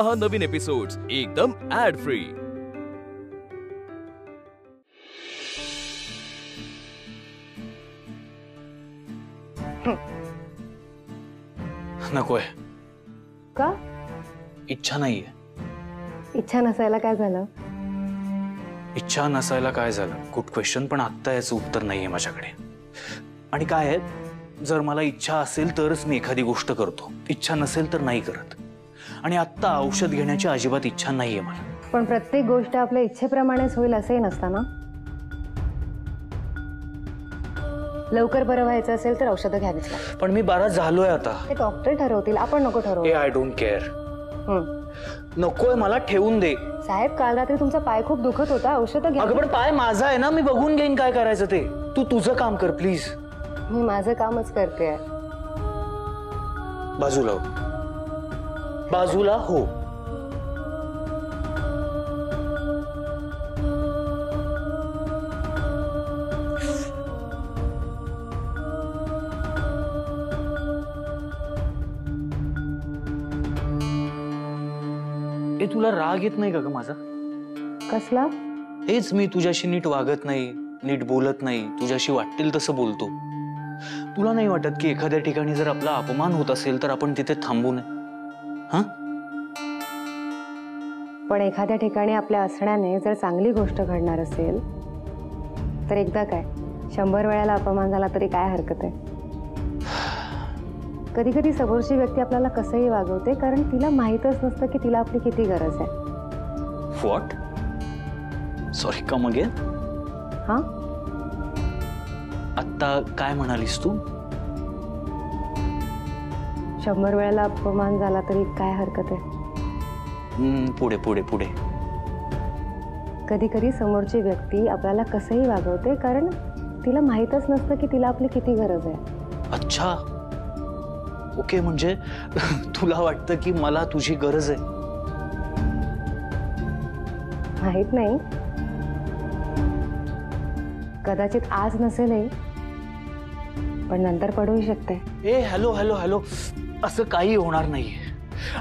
पहा नवीन एपिसोड्स एकदम add free. नकोय। का? इच्छा नाहीये। इच्छा नसायला काय झालं? इच्छा नसायला काय झालं? गुड क्वेश्चन, पण आत्ता याचं उत्तर नाहीये माझ्याकडे। आणि काय आहे, जर मला इच्छा असेल तरच मी एखादी गोष्ट करतो, इच्छा नसेल तर नाही करत। आणि आत्ता औषध घेण्याची अजिबात इच्छा नाहीये मला। पण प्रत्येक गोष्ट आपल्या इच्छेप्रमाणेच होईल असंही नसतं ना। लवकर बरं व्हायचं असेल तर औषधं घ्यावीच लागतात। पण मी बरा झालोय आता। ते डॉक्टर ठरवतील, आपण नको ठरवू। I don't care. नकोय, मला ठेवून दे। साहेब, काल रात्री तुमचा पाय खूप दुखत होता, औषधं घ्या। अगं पण पाय माझा आहे ना, मी बघून घेईन काय करायचं ते। तू तुझं काम कर प्लीज। मी माझं कामच करते। बाजूला हो, बाजूला हो। तुला राग येत नाही का ग माझा? कसला? हेच, मी तुझ्याशी नीट वागत नाही, नीट बोलत नाही, तुझ्याशी वाटेल तसं बोलतो। तुला नाही वाटत की एखाद्या ठिकाणी जर आपला अपमान होत असेल तर आपण तिथे थांबू नये? हां? पण एखाद्या ठिकाणी आपल्या असण्याने जर चांगली गोष्ट घडणार असेल तर एकदा काय 100 वेळाला अपमान झाला तरी काय हरकत आहे? कधी कधी समोरची व्यक्ती आपल्याला कसंही वागवते कारण तिला माहीतच नसतं की तिला आपली किती गरज आहे। व्हॉट? Sorry, come again? हां, आता काय म्हणालीस तू? 100 वेळाला अपमान झाला तरी काय हरकत आहे? पुढे पुढे पुढे। कधी कधी समोरची व्यक्ती आपल्याला कसंही वागवते कारण तिला माहीतच नसतं की तिला आपली किती गरज आहे। अच्छा, ओके, म्हणजे तुला वाटतं की मला तुझी गरज आहे? माहित नाही, कदाचित आज नसेलही पण नंतर पडूही शकते। ए हॅलो हॅलो हॅलो, असं काही होणार नाहीये।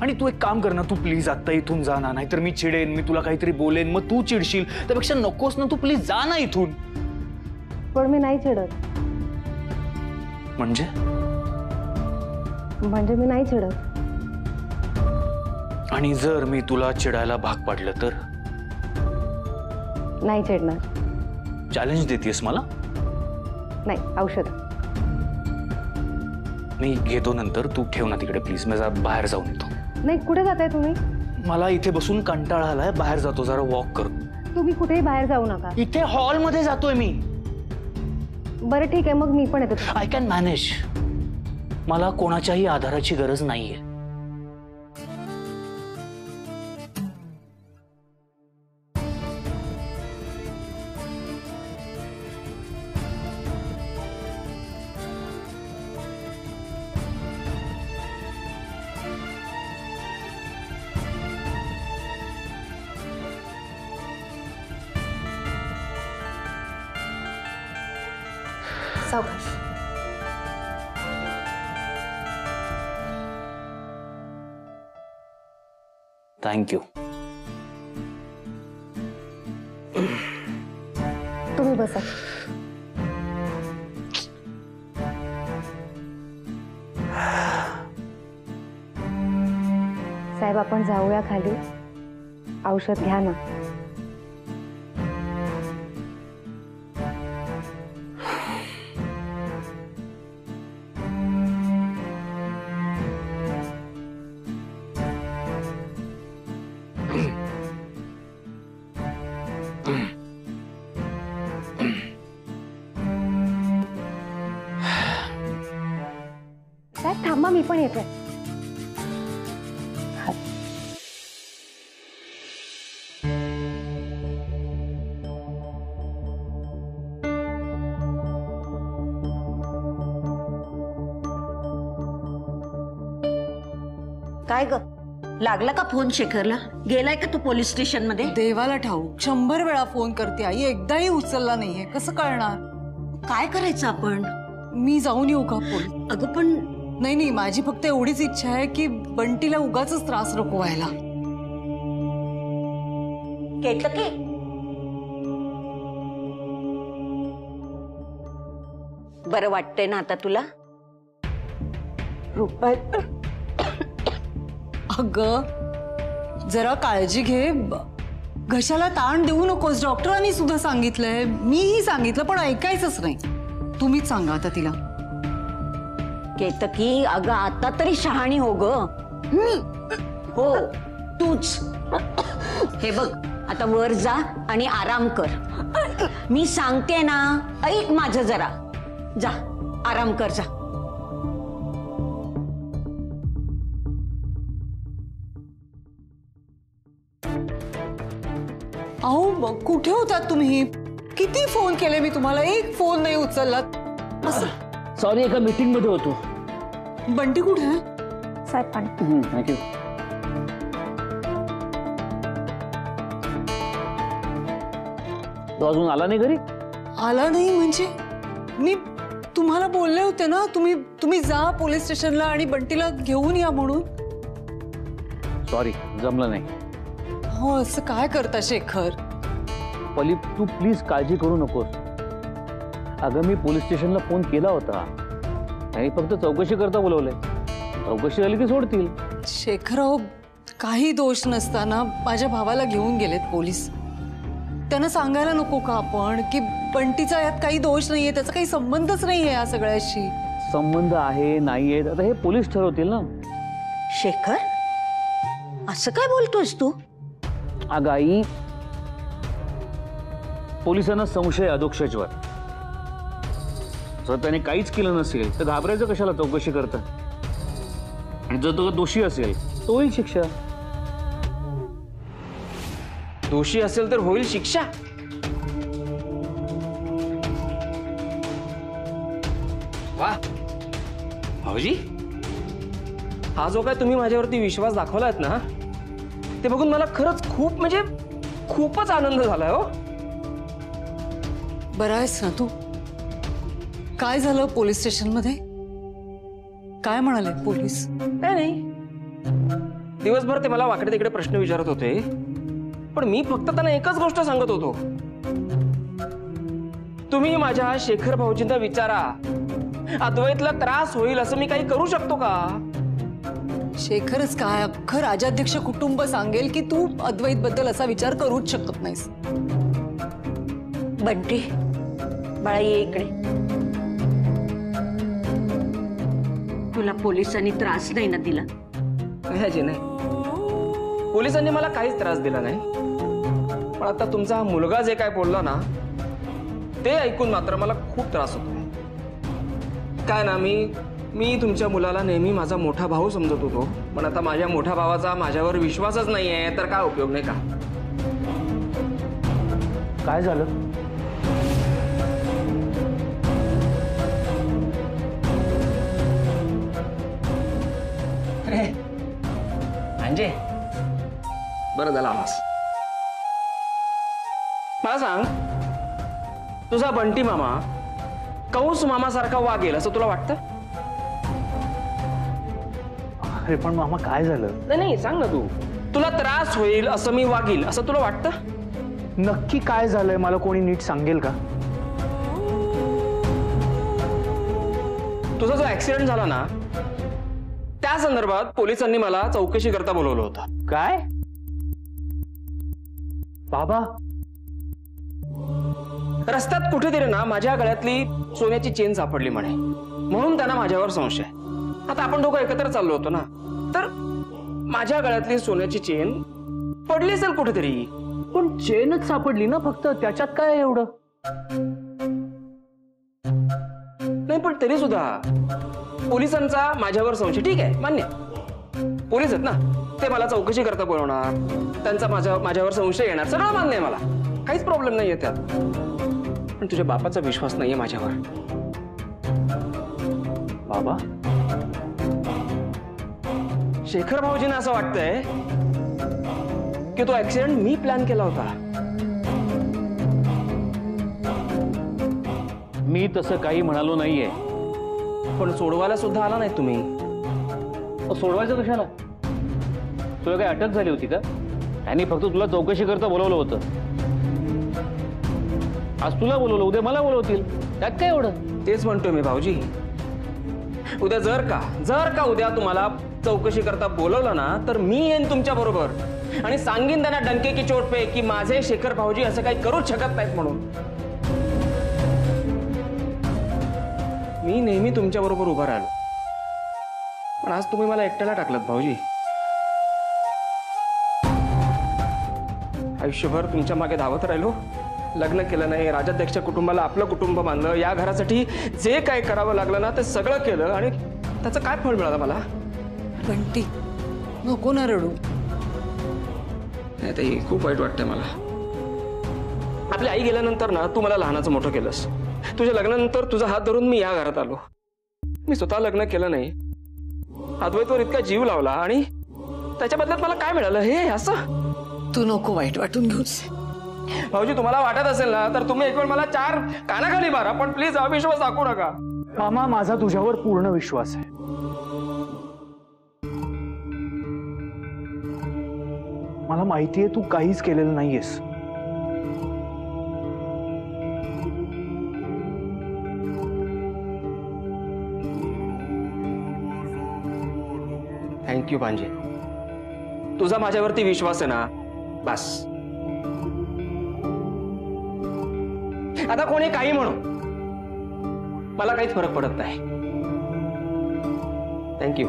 आणि तू एक काम कर ना, तू प्लीज आता इथून जा ना, नाहीतर मी चिडेन, मी तुला काहीतरी बोलेन, मग तू चिडशील। त्यापेक्षा नकोस ना, तू प्लीज जा ना इथून। पण मी नाही चिडत। म्हणजे मी नाही चिडत। आणि जर मी तुला चिडायला भाग पाडलं तर? नाही चिडणार। चॅलेंज देतेस मला? नाही, औषध मी घेतो नंतर, तू ठेव ना तिकडे प्लीज, मी जरा बाहेर जाऊन येतो। नाही, कुठे जाताय तुम्ही? मला इथे बसून कंटाळा आलाय, बाहेर जातो, जरा वॉक करतो। तुम्ही कुठेही बाहेर जाऊ नका। इथे हॉल मध्ये जातोय मी। बरं ठीक आहे, मग मी पण येतो। I can manage. मला कोणाच्याही आधाराची गरज नाहीये। सावकाश। Thank you. तुम्ही बसा। साहेब, आपण जाऊया खाली, औषध घ्या ना। साहेब थांबा, मी पण येते। काय ग, लागला का फोन शेखरला? गेलाय का तू पोलीस स्टेशन मध्ये? देवाला ठाऊक 100 वेळा फोन करते आई, एकदाही उचलला नाहीये, कसं कळणार? काय करायचं आपण? मी जाऊन येऊ का पोलीस? अगं पण नाही, माझी फक्त एवढीच इच्छा आहे की बंटीला उगाच त्रास नको व्हायला। केतकी, बरं वाटतंय ना आता तुला? रुपाली, अगं जरा काळजी घे. घशाला ताण देऊ नकोस. डॉक्टरांनी सुद्धा सांगितलंय, मीही सांगितलं, पण ऐकायचंच नाही. तुम्हीच सांगा आता तिला. केतकी, अगं आता तरी शहाणी हो ग. हो, तूच. हे बघ, आता वर जा आणि आराम कर. मी सांगते ना, ऐक माझं जरा. जा, आराम कर जा. अहो, कुठे होतात तुम्ही? किती फोन केले मी तुम्हाला, एक फोन नाही उचललात. सॉरी, एका मीटिंग मध्ये होतो. बंटी कुठे आहे? साहेब पाणी. थँक्यू. तो अजून आला नाही घरी? आला नाही म्हणजे? मी तुम्हाला बोलले होते ना, तुम्ही जा पोलीस स्टेशनला आणि बंटीला घेऊन या म्हणून. सॉरी, जमलं नाही. हो, असं काय करता शेखर? पली, तू प्लीज काळजी करू नकोस. अगं मी पोलीस स्टेशनला फोन केला होता आणि फक्त चौकशी करता बोलवलंय. चौकशी झाली की सोडतील. शेखर, अहो, काही दोष नसताना माझ्या भावाला घेऊन गेलेत पोलीस. त्यांना सांगायला नको का आपण की बंटीचा यात काही दोष नाहीये, त्याचा काही संबंधच नाहीये या सगळ्याशी? संबंध आहे नाहीये आता हे पोलीस ठरवतील ना. शेखर, असं काय बोलतोस तू? अगं आई, पोलिसांना संशय अधोक्षजवर. जर त्याने काहीच केलं नसेल तर घाबरायचं कशाला? चौकशी करता. आणि जर तो दोषी असेल तो होईल शिक्षा. दोषी असेल तर होईल शिक्षा. वा भाऊजी, हा जो काय तुम्ही माझ्यावरती विश्वास दाखवलात ना, ते बघून मला खरंच खूप म्हणजे खूपच आनंद झालाय. हो, बरं आहेस ना तू? काय झालं पोलीस स्टेशन मध्ये? काय म्हणाले पोलीस? नाही, दिवसभर ते मला वाकडे तिकडे प्रश्न विचारत होते, पण मी फक्त त्यांना एकच गोष्ट सांगत होतो, तुम्ही माझ्या शेखर भाऊजींना विचारा, अद्वैतला त्रास होईल असं मी काही करू शकतो का? शेखरच काय, अख्खं राजाध्यक्ष कुटुंब सांगेल की तू अद्वैत बद्दल असा विचार करूच शकत नाहीस. बंटी, बाळा ये इकडे. तुला पोलिसांनी त्रास नाही ना दिला? नाही, पोलिसांनी मला काहीच त्रास दिला नाही. पण आता तुमचा हा मुलगा जे काय बोलला ना, ते ऐकून मात्र मला खूप त्रास होतो. काय ना, मी तुमच्या मुलाला नेहमी माझा मोठा भाऊ समजत होतो, पण आता माझ्या मोठ्या भावाचा माझ्यावर विश्वासच नाहीये, तर काय उपयोग नाही का? काय झालं? अरे अंजे, बरं झालं आलास. मला सांग, तुझा बंटी मामा कंस मामासारखा वागेल असं तुला वाटतं? अरे पण मामा, काय झालं? नाही, सांग ना तू. तुला त्रास होईल असं मी वागील असं तुला वाटतं? नक्की काय झालंय मला कोणी नीट सांगेल का? तुझा जो ऍक्सिडेंट झाला ना, त्या संदर्भात पोलिसांनी मला चौकशी करता बोलवलं होतं. काय? बाबा, रस्त्यात कुठेतरी ना माझ्या गळ्यातली सोन्याची चेन सापडली म्हणे, म्हणून त्यांना माझ्यावर संशय. आता आपण दोघं एकत्र चाललो होतो ना, तर माझ्या गळ्यातली सोन्याची चेन पडली असेल कुठेतरी. पण चेनच सापडली ना फक्त, त्याच्यात काय एवढं? नाही, पण तरी सुद्धा पोलिसांचा माझ्यावर संशय. ठीक आहे, मान्य. पोलीस आहेत ना, ते मला चौकशी करता बोलवणार, त्यांचा माझ्यावर संशय येणार, सगळं मान्य आहे मला, काहीच प्रॉब्लेम नाहीये त्यात. पण तुझ्या बापाचा विश्वास नाहीये माझ्यावर. बाबा, शेखर भाऊजींना असं वाटतंय की तो ऍक्सिडेंट मी प्लॅन केला होता. मी तसं काही म्हणालो नाहीये. पण सोडवायला सुद्धा आला नाही तुम्ही. सोडवायचं कशाला? तुला काही अटक झाली होती का? त्यांनी फक्त तुला चौकशी करता बोलवलं होतं. आज तुला बोलवलं, उद्या मला बोलवतील, त्यात काय एवढं? तेच म्हणतोय मी भाऊजी. उद्या जर का उद्या तुम्हाला चौकशी करता बोलवलं ना, तर मी येईन तुमच्या बरोबर आणि सांगीन त्यांना डंके की चोट पे की माझे शेखर भाऊजी असं काही करूच शकत नाहीत म्हणून. मी नेहमी तुमच्या बरोबर उभा राहिलो, पण आज तुम्ही मला एकट्याला टाकलं भाऊजी. आयुष्यभर तुमच्या मागे धावत राहिलो, लग्न केलं नाही, राजाध्यक्ष कुटुंबाला आपलं कुटुंब मानलं, या घरासाठी जे काय करावं लागलं ना ते सगळं केलं आणि त्याचं काय फळ मिळालं मला? बंटी नको ना रडू. नाही ताई, खूप वाईट वाटतंय मला. आपली आई गेल्यानंतर ना तू मला लहानाचं मोठं केलंस. तुझ्या लग्नानंतर तुझा हात धरून मी या घरात आलो. मी स्वतः लग्न केलं नाही, अद्वैतवर इतका जीव लावला आणि त्याच्या बदल्यात मला काय मिळालं? हे असं. तू नको वाईट वाटून घेऊस. भाऊजी तुम्हाला वाटत असेल ना तर तुम्ही एक वेळ मला 4 कानाखाली मारा, पण प्लीज अविश्वास दाखवू नका. मामा, माझा तुझ्यावर पूर्ण विश्वास आहे. मला माहितीये तू काहीच केलेलं नाहीयेस. थँक्यू भांजे. तुझा माझ्यावरती विश्वास आहे ना, बस. आता कोणी काही म्हणू, मला काहीच फरक पडत नाही. थँक्यू.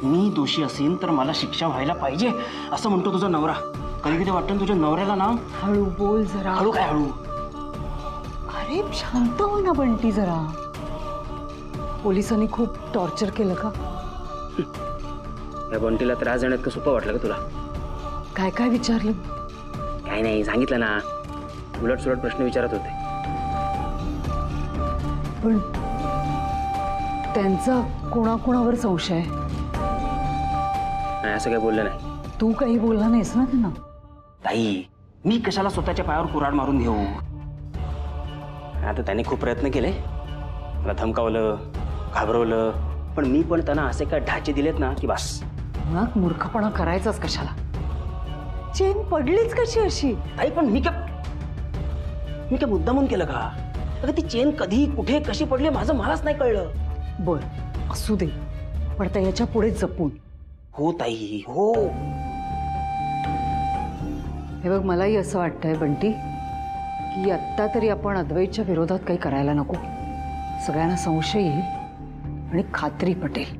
मी दोषी असेन तर मला शिक्षा व्हायला पाहिजे असं म्हणतो तुझा नवरा. कधी कधी वाटतं तुझ्या नवऱ्याला ना. हळू बोल जरा. हळू काय हळू? अरे शांत हो ना बंटी जरा. पोलिसांनी खूप टॉर्चर केलं का? या बंटीला त्रास देण्यात का सोपं वाटलं का तुला? काय काय विचारलं? काय नाही सांगितलं ना, उलट सुलट प्रश्न विचारत होते. पण त्यांचा कोणाकोणावर संशय आहे? नाही असं काही बोललं नाही. तू काही बोलला नाहीस ना त्यांना? ताई, मी कशाला स्वतःच्या पायावर कुऱ्हाड मारून घेऊ? आता त्यांनी खूप प्रयत्न केले, मला धमकावलं, घाबरवलं, पण मी पण त्यांना असे काय ढाचे दिलेत ना की बस. मग मूर्खपणा करायचाच कशाला? चेन पडलीच कशी अशी? ताई पण मी काय मुद्दामून केलं का? अगं ती चेन कधी कुठे कशी पडली माझं मलाच नाही कळलं. बर असू दे, पण आता याच्या पुढे जपून. हो ताई हो. हे बघ, मलाही असं वाटतंय बंटी की आत्ता तरी आपण अद्वैतच्या विरोधात काही करायला नको. सगळ्यांना संशय येईल आणि खात्री पटेल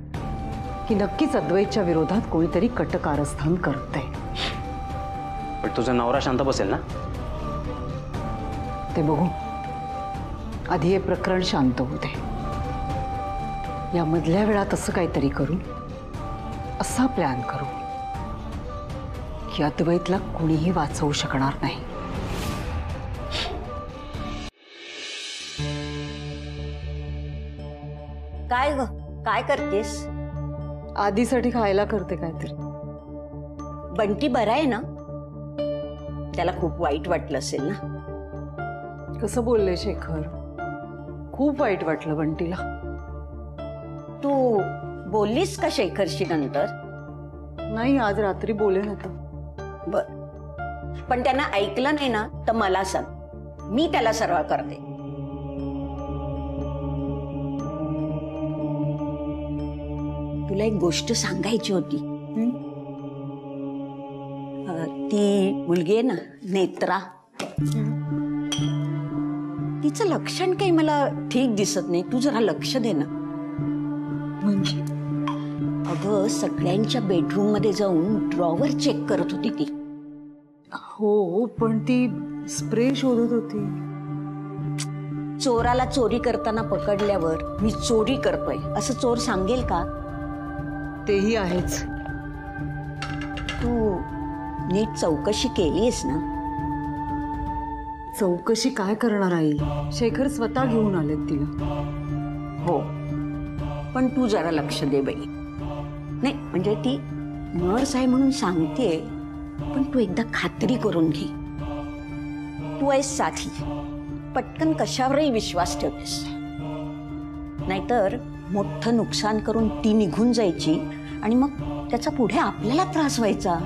की नक्कीच अद्वैतच्या विरोधात कोणीतरी कटकारस्थान करतंय. पण तुझा नवरा शांत बसेल ना? ते बघू. आधी हे प्रकरण शांत होते. या मधल्या वेळात असं काहीतरी करू, असा प्लॅन करू की अद्वैतला कोणीही वाचवू शकणार नाही. काय ग, काय करतेस? आधीसाठी खायला करते काहीतरी. बंटी बरा आहे ना? त्याला खूप वाईट वाटलं असेल ना? कसं बोलले शेखर? खूप वाईट वाटलं बंटीला. तू बोललीस का शेखरशी नंतर? नाही, आज रात्री बोलेन आता. बर, पण त्यांना ऐकलं नाही ना तर मला सांग, मी त्याला सरळ करते. तुला एक गोष्ट सांगायची होती. ती मुलगी आहे ना नेत्रा, तिचं लक्षण काही मला ठीक दिसत नाही. तू जरा लक्ष दे ना. म्हणजे अगं सगळ्यांच्या बेडरूम मध्ये जाऊन ड्रॉवर चेक करत होती ती. हो, पण ती स्प्रे शोधत होती. चोराला चोरी करताना पकडल्यावर मी चोरी करतोय असं चोर सांगेल का? तेही आहेच. तू नीट चौकशी केलीस ना? चौकशी काय करणार आई? शेखर स्वतः घेऊन आलेत तिला. हो, पण तू जरा लक्ष दे बाई. नाही म्हणजे ती नर्स आहे म्हणून सांगतेय, पण तू एकदा खात्री करून घे. तू आहेस साधी, पटकन कशावरही विश्वास ठेवतेस. नाहीतर मोठं नुकसान करून ती निघून जायची आणि मग त्याचा पुढे आपल्याला त्रास व्हायचा.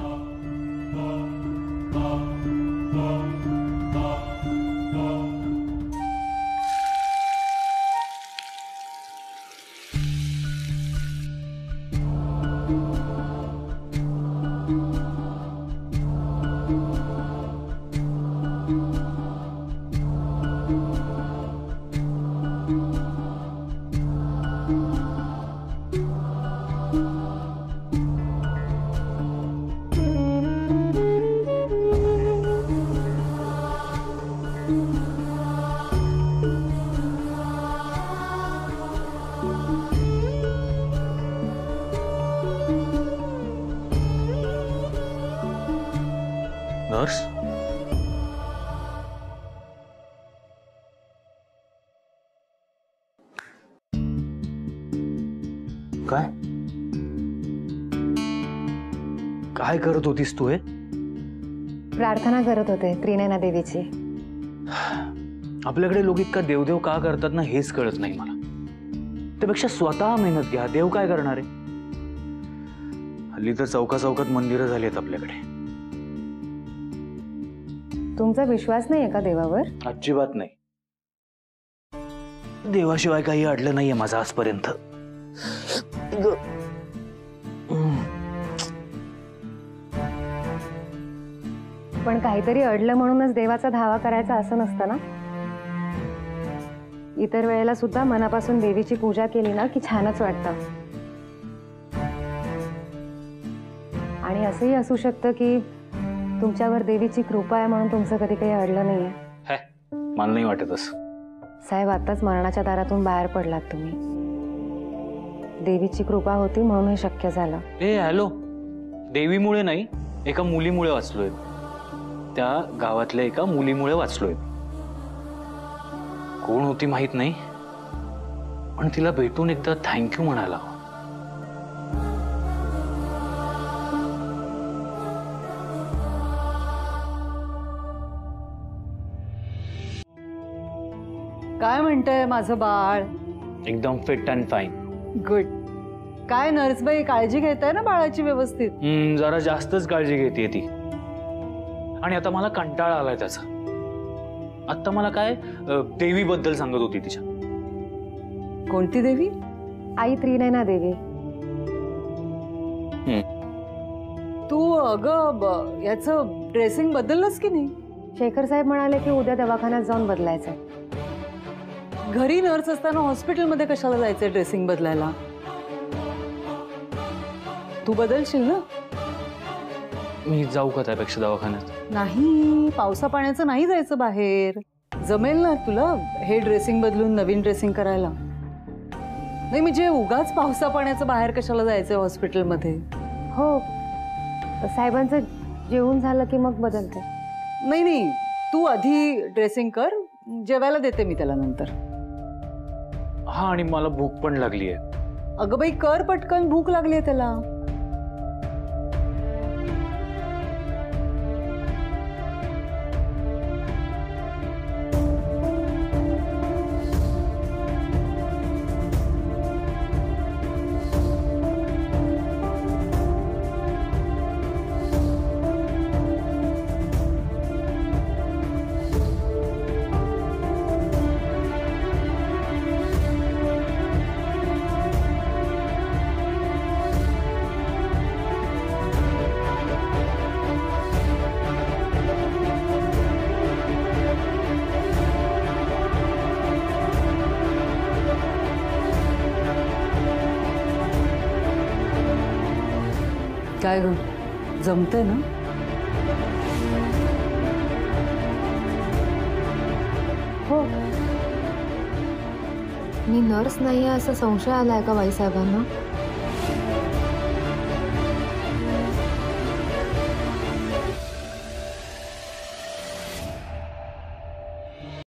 नर्स, काय काय करत होतीस तू? हे प्रार्थना करत होते त्रिनयना देवीची. आपल्याकडे लोक इतका देवदेव का करतात ना, हेच कळत नाही मला. त्यापेक्षा स्वतः मेहनत घ्या. देव काय करणार आहे? हल्ली तर चौका चौकात मंदिरं झाली आहेत आपल्याकडे. तुमचा विश्वास नाहीये का देवावर? अजिबात नाही. देवाशिवाय काही अडलं नाहीये माझं आजपर्यंत. पण काहीतरी अडलं म्हणूनच देवाचा धावा करायचा असं नसतं ना. इतर वेळेला सुद्धा मनापासून देवीची पूजा केली ना की छानच वाटतं. आणि असंही असू शकतं की तुमच्यावर देवीची कृपा आहे म्हणून तुमचं कधी काही अडलं नाहीये. मला नाही वाटत असं. साहेब, आताच मरणाच्या दारातून बाहेर पडलात तुम्ही. देवीची कृपा होती म्हणून हे शक्य झालं. हॅलो, देवीमुळे नाही, एका मुलीमुळे वाचलोय. त्या गावातल्या एका मुलीमुळे वाचलोय. कोण होती माहित नाही, पण तिला भेटून एकदा थँक्यू म्हणाला. काय म्हणतंय माझं बाळ? एकदम फिट अँड फाईन. गुड. काय नर्सबाई काळजी घेताय ना बाळाची व्यवस्थित? जरा जास्तच काळजी घेते ती. आणि आता मला कंटाळा आलाय त्याचा. आता मला काय देवीबद्दल सांगत होती तिच्या. कोणती देवी? आई त्रिनयना देवी. तू अगं याचं ड्रेसिंग बदललंस की नाही? शेखर साहेब म्हणाले की उद्या दवाखान्यात जाऊन बदलायचंय. घरी नर्स असताना हॉस्पिटलमध्ये कशाला जायचंय ड्रेसिंग बदलायला? तू बदलशील ना? मी जाऊ का त्यापेक्षा दवाखान्यात? नाही, पावसा पाण्याचं नाही जायचं बाहेर. जमेल ना तुला हे ड्रेसिंग बदलून नवीन ड्रेसिंग करायला? नाही म्हणजे उगाच पावसा पाण्याचं बाहेर कशाला जायचंय हॉस्पिटलमध्ये? हो, साहेबांचं जेवून झालं की मग बदलते. नाही नाही, तू आधी ड्रेसिंग कर, जेवायला देते मी त्याला नंतर. हा, आणि मला भूक पण लागली आहे. अगं बाई कर पटकन, भूक लागली आहे त्याला. काय ग, जमतंय ना? हो. मी नर्स नाहीये असा संशय आलाय का बाईसाहेबांना?